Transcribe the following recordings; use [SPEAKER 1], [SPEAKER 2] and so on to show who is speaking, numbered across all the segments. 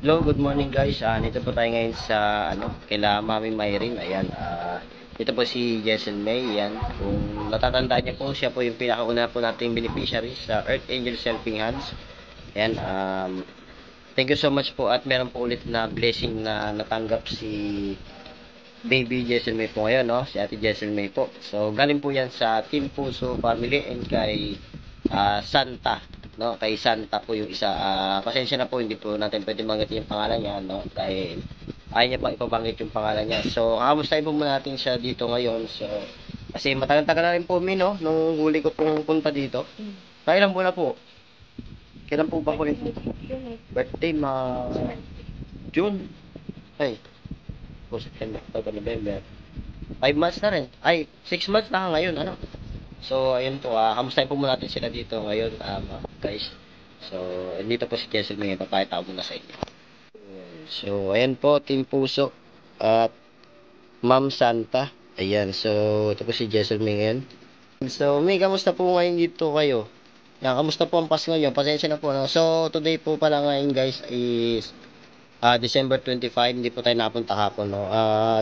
[SPEAKER 1] Hello, good morning guys. Dito po tayo ngayon sa kila Mami Mayrin. Ayan, dito po si Jessel May. Ayan, kung natatandaan niyo po, siya po yung pinakauna po nating beneficiary sa Earth Angel Helping Hands. Ayan, thank you so much po at meron po ulit na blessing na natanggap si Baby Jessel May po ngayon, no? Si Ate Jessel May po. So, galing po yan sa Team Puso Family and kay Santa, no? Kay Santa po yung isa. Pasensya na po, hindi po natin pwede banggit yung pangalan niya, no? Dahil ayaw niya pang ipabanggit yung pangalan niya. So, kamustahin po muna natin siya dito ngayon. So, kasi matagal-tagal na rin po no? Nung huli ko pong punta dito. Kailan po na po? Kailan po ba ko rin? Birthday, June. Ay, po September, October, November. 5 months na rin. Ay, 6 months na ngayon, ano? So, ayun po, kamustahin po muna natin sila dito ngayon, guys. So, dito po si Jessel May, papakita ko muna sa inyo. So, ayan po, Team Puso at Ma'am Santa. Ayan, so, ito po si Jessel May ngayon. So, May, kamusta po ngayon dito kayo? Yan, kamusta po ang Pasko nyo? Pasensya na po, no? So, today po pala ngayon, guys, is December 25, hindi po tayo napunta kahapon, no?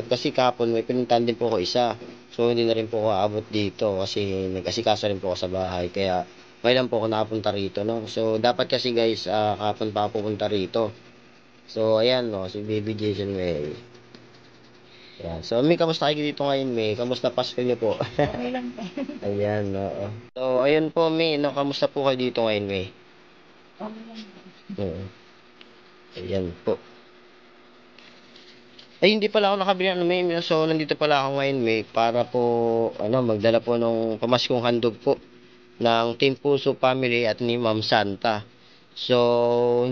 [SPEAKER 1] Kasi kahapon may pinuntahan din po ako isa. So, hindi na rin po ako aabot dito kasi nag-asikaso rin po ako sa bahay. Kaya, ngayon lang po ako napunta rito, no? So, dapat kasi guys, kahapon pa ako pupunta rito. So, ayan, no? Si Baby Jason May. Ayan. So, May, kamusta kayo dito ngayon, May? Kamusta Pasko niyo po?
[SPEAKER 2] Okay lang po.
[SPEAKER 1] Ayan, no? So, ayun po, May, no? Kamusta po kayo dito ngayon, May?
[SPEAKER 2] Okay lang po.
[SPEAKER 1] Ayan po. Ay, hindi pala ako nakabili ng May. So, nandito pala ako ngayon, May, para po, magdala po ng pamaskong handog po ng Team Puso Family at ni Ma'am Santa. So,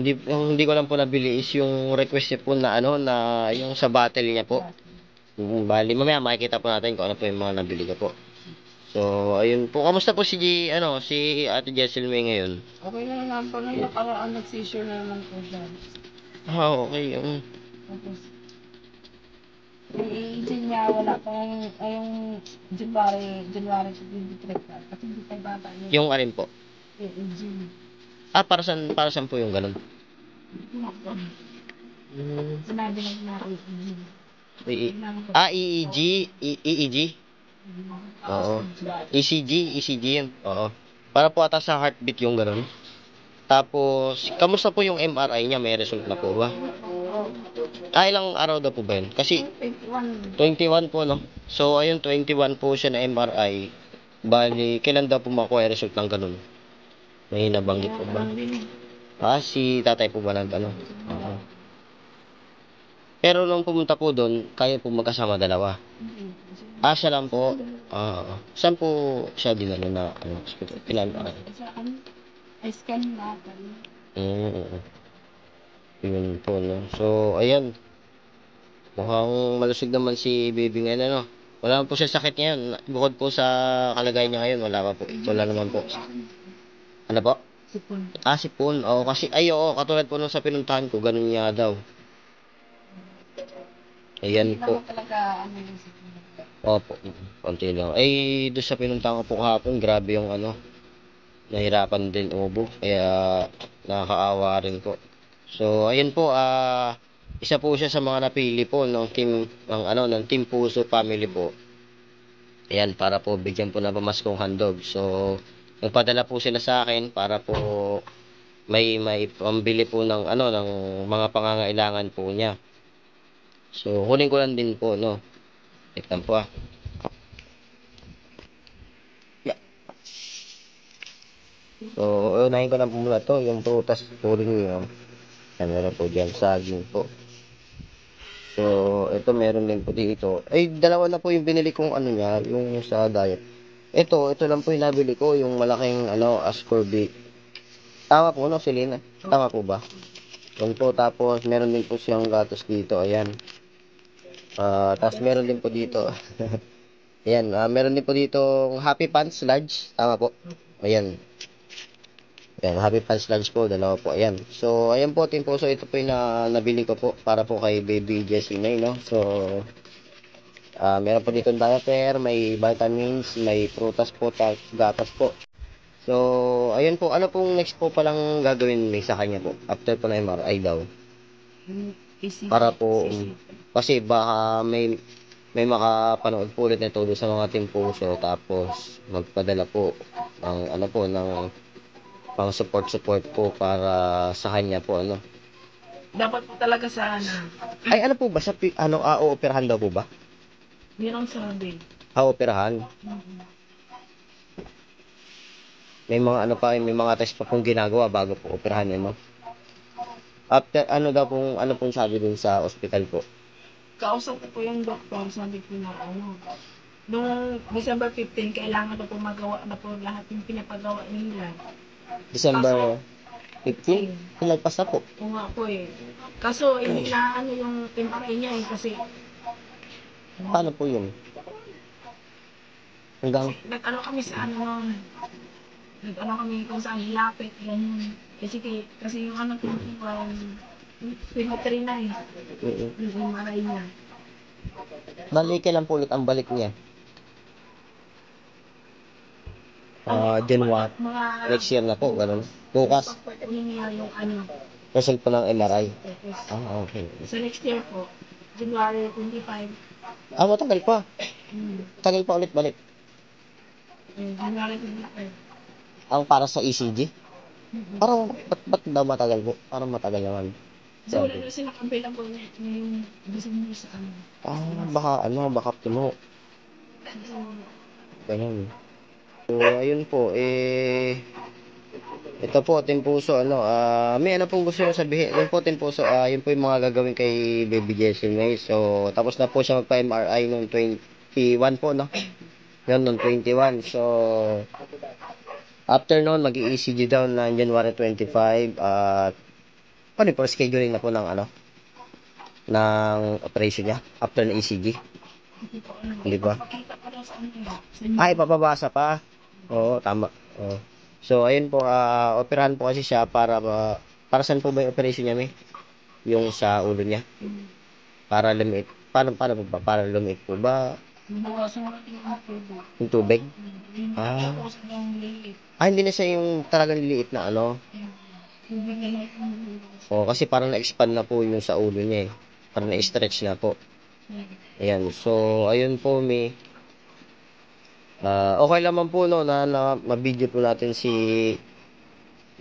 [SPEAKER 1] hindi ko lang po nabili is yung request niya po na, na yung sa battle niya po. Bali, mamaya makikita po natin kung ano po yung mga nabili ko po. So, ayun po. Kamusta po si Ate Jessel May ngayon?
[SPEAKER 2] Okay na naman po. Nung nakaraan, nag-seizure na naman po siya.
[SPEAKER 1] Okay.
[SPEAKER 2] Tapos, i-aging niya, wala pa yung January 23 pa. Kasi hindi tayo bata yun.
[SPEAKER 1] Yung alin po?
[SPEAKER 2] I-aging.
[SPEAKER 1] Para saan po yung ganun?
[SPEAKER 2] Sinabi lang na i-aging.
[SPEAKER 1] EEG? EEG? Oo. ECG yun. Oo. Para po ata sa heartbeat yung ganun. Tapos, kamusta po yung MRI niya? May result na po ba? Ilang araw daw po ba yun? Kasi, 21 po, no? So, ayun, 21 po siya na MRI. Bali, kailan daw po makuha yung result ng ganun? May nabanggit po ba? Si tatay po ba Oo. Pero nung pumunta po doon, kaya po magkasama dalawa. Siya lang po. Saan po siya dinalo na hospital?
[SPEAKER 2] Scan natin.
[SPEAKER 1] Yun po, no? So, ayan. Mukhang malusog naman si baby ngayon, Wala naman po siya sakit ngayon. Bukod po sa kalagayan niya ngayon, wala pa po. Wala naman po. Ano po?
[SPEAKER 2] Sipon.
[SPEAKER 1] Sipon. Oo, kasi, oo, katulad po nung sa pinuntahan ko, ganun niya daw. Ayan po.
[SPEAKER 2] Talaga, yung sipon.
[SPEAKER 1] Opo, konti lang. Doon sa pinuntahan ko po kahapon, grabe yung nahirapan din ubo. Kaya, nakakaawa rin po. So, ayun po, isa po siya sa mga napili po ng Team Puso Family po. Ayan, para po bigyan po na pamaskong handog. So, nagpadala po sila sa akin para po may pambili po ng ng mga pangangailangan po niya. So, kunin ko lang din po, no. Tignan po Yeah. So, unahin ko na po muna to, yung prutas po rin yun. Meron po dyan, saging po. So, ito meron din po dito. Dalawa na po yung binili kong niya, yung sa diet. Ito lang po yung nabili ko, yung malaking ascorbate. Tama po, no, Selena? Tama po ba? Yun po, tapos meron din po siyang gatos dito, ayan. Tapos meron din po dito. Ayan, meron din po dito Happy Pants Large. Tama po. Ayan. Ayan, Happy Pants Large po, dalawa po. Ayan. So, ayan po, Team Puso. Ito po yung nabili ko po para po kay Baby Jessie May, no? So, meron po dito diaper, may vitamins, may prutas po, gatas po. So, ayun po. Ano pong next po palang gagawin may sa kanya po? After po na MRI daw. Para po, kasi baka may makapanood po ulit nito doon sa mga Team Puso, tapos magpadala po ng ano po, ng pang support po para sa kanya po, ano.
[SPEAKER 2] Dapat po talaga sana.
[SPEAKER 1] Ay, ano po ba sa ooperahan daw po ba?
[SPEAKER 2] Yun ang sabi.
[SPEAKER 1] Operahan. May mga ano pa, may mga test pa pong ginagawa bago po operahan yun, no? After, ano pong sabi dun sa ospital po?
[SPEAKER 2] Kausap ko po yung doktor, sabi ko na ano, noong December 15, kailangan na po magawa na po lahat yung pinapagawa nila.
[SPEAKER 1] December 15? Nagpas na po.
[SPEAKER 2] Oo nga po eh. Kaso hindi na ano yung temporary niya eh, kasi
[SPEAKER 1] Paano po yun? Hanggang,
[SPEAKER 2] nag-ano kami sa ano nun, nag-ano kami kung saan lapit, ganyan. Kasi yung ano ko, pinatry na eh, yung maray niya.
[SPEAKER 1] balik lang po ulit ang balik niya. January.
[SPEAKER 2] Mga,
[SPEAKER 1] Next year na po, ganun. Bukas,
[SPEAKER 2] pagpatuloy niya yung ano,
[SPEAKER 1] result po ng MRI.
[SPEAKER 2] tapos,
[SPEAKER 1] Okay.
[SPEAKER 2] sa next year po, January 25,
[SPEAKER 1] Matagal pa.
[SPEAKER 2] hmm,
[SPEAKER 1] Tagal pa ulit balik.
[SPEAKER 2] January 25.
[SPEAKER 1] Ang para sa ECG? Parang, ba't daw matagal po? Parang matagal naman.
[SPEAKER 2] So, wala na sila available ngayong December sa ano.
[SPEAKER 1] Baka puno.
[SPEAKER 2] So,
[SPEAKER 1] Ganun. So, ayun po, ito po, Team Puso, may ano pong gusto nyo sabihin. Yun po, Team Puso, yun po yung mga gagawin kay Baby Jessie May. So, tapos na po siya magpa-MRI noong 21 po, no? Yun, noong 21. So, after noon, mag-ECG daw na January 25. At, paano po, scheduling na po ng operation niya after ng ECG. Hindi ba?
[SPEAKER 2] pakita ko daw sa ano.
[SPEAKER 1] Ay, papabasa pa. Oo, tama. Oo. So, ayun po, operahan po kasi siya para saan po ba yung operation niya, May? Yung sa ulo niya? Para lumiit. Paano po ba? Para lumiit po ba?
[SPEAKER 2] Nabawasan natin yung tubig.
[SPEAKER 1] Yung tubig?
[SPEAKER 2] Tapos yung liit.
[SPEAKER 1] Hindi na siya yung talagang liliit na ano.
[SPEAKER 2] Tubig na lang.
[SPEAKER 1] Oo, kasi parang na-expand na po yung sa ulo niya eh. Parang na-stretch na po. Ayan. So, ayun po, May. Okay naman po no na ma-video po natin si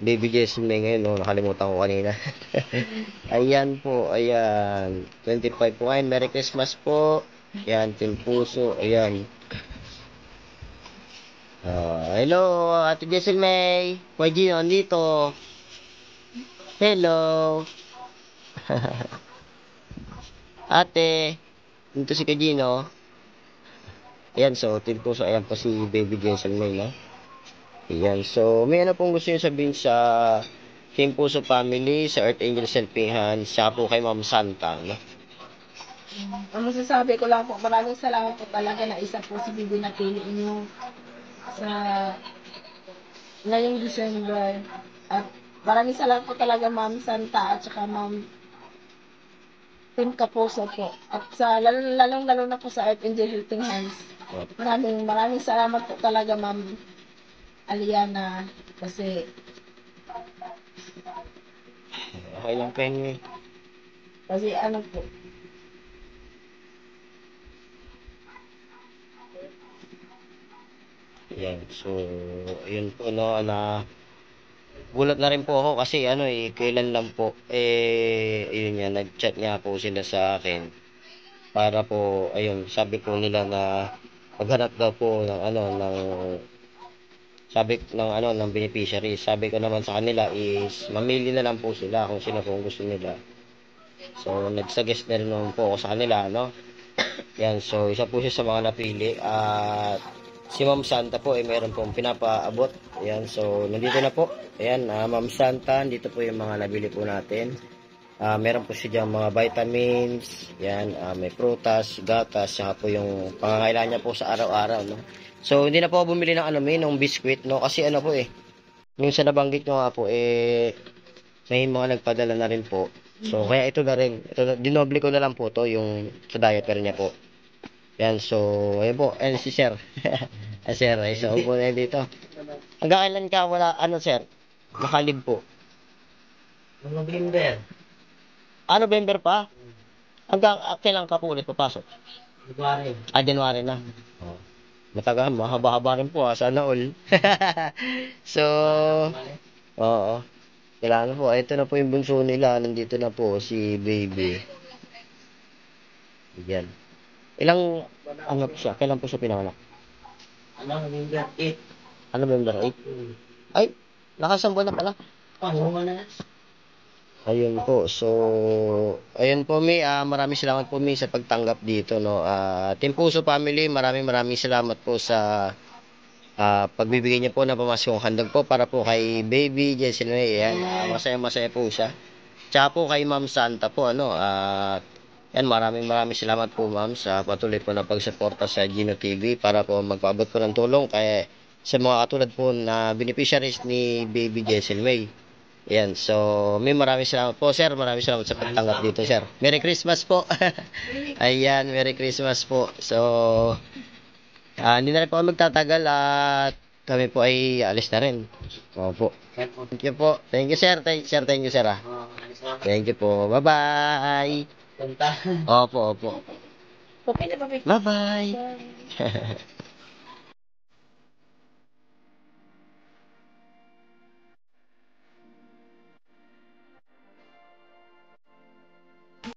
[SPEAKER 1] Baby Jessie May ngayon, no? Nakalimutan ko kanina. Ayan po, ayan. 25 po ngayon. Merry Christmas po. Ayan, Team Puso. Ayan. Hello, Ate Jessie May. Kuya Gino, andito. Hello. Ate. Dito si Kuya Gino. Ayan, so, Team Puso. Ayan po si Baby Jessie May, no? Ayan, so may ano pong gusto nyo sabihin sa Team Puso Family, sa Earth Angel Helping Hands, saka po kay Ma'am Santa, no?
[SPEAKER 2] Ang masasabi ko lang po, maraming salamat po talaga na isa po si Bibi napili niyo sa ngayong December. At maraming salamat po talaga Ma'am Santa at saka Ma'am Team Kapuso po. At sa lalong na po sa Earth Angel Helping Hands. Maraming salamat po talaga Ma'am Aliana kasi
[SPEAKER 1] Okay lang po yun, eh.
[SPEAKER 2] ano po.
[SPEAKER 1] Ayan, so, ayun po, no, gulat na rin po ako kasi kailan lang po, ayun nga, nag-chat nga po sila sa akin para po, ayun, sabi po nila na maghanap daw po ng beneficiary. Sabi ko naman sa kanila is mamili na lang po sila kung sino po gusto nila. So, nagsuggest na rin naman po ako sa kanila, no? Yan, so isa po siya sa mga napili. At si Ma'am Santa po meron pong pinapaabot. Ayan, so nandito na po. Ayan, Ma'am Santa, dito po yung mga nabili po natin. Meron po siya dyan mga vitamins. Yan, may prutas, gatas, saka po yung pangangailangan niya po sa araw-araw, no? So, hindi na po ako bumili ng biskwit, no? Kasi yung sa nabanggit nyo nga po, may mga nagpadala na rin po. So, kaya ito na rin. Dinoble ko na lang po to yung sa diaper niya po. Yan, so, ayun po. Ayan si Sir. Sir, so, upo na dito. Hanggang kailan ka wala, Sir? Makalib po.
[SPEAKER 3] November.
[SPEAKER 1] November pa? Hanggang kailan ka po ulit papasok?
[SPEAKER 3] February.
[SPEAKER 1] January na. Oh. Matagal, mahaba-haba rin po, sana all. So, oo. Kailangan po, ito na po yung bunso nila, nandito na po si baby. Yan. Ilang, ano po siya, kailan po siya pinanganak?
[SPEAKER 3] November 8.
[SPEAKER 1] November 8? Ay, nakasambo na pala.
[SPEAKER 3] Pangunga na.
[SPEAKER 1] Ayun po. So, ayun po Mi, maraming salamat po Mi sa pagtanggap dito no. Team Puso Family, maraming salamat po sa pagbibigay niyo po ng pamaskong handog po para po kay Baby Jessie May. Ayan, masaya po siya. Tsaka po kay Ma'am Santa po ano. Yan, maraming salamat po Ma'am sa patuloy po na pagsuporta sa Gino TV para po magpaabot po ng tulong kaya sa mga katulad po na beneficiaries ni Baby Jessie May. Yan, so may maraming salamat po sir, maraming salamat sa pagtanggap dito sir. Merry Christmas po. Ayan, Merry Christmas po. So, hindi na rin po kami magtatagal at kami po ay alis na rin. Opo. Thank you po. Thank you sir, thank you sir Thank you po, bye bye.
[SPEAKER 3] Punta.
[SPEAKER 1] Opo.
[SPEAKER 2] Okay na ba?
[SPEAKER 1] Bye bye.
[SPEAKER 2] Bye.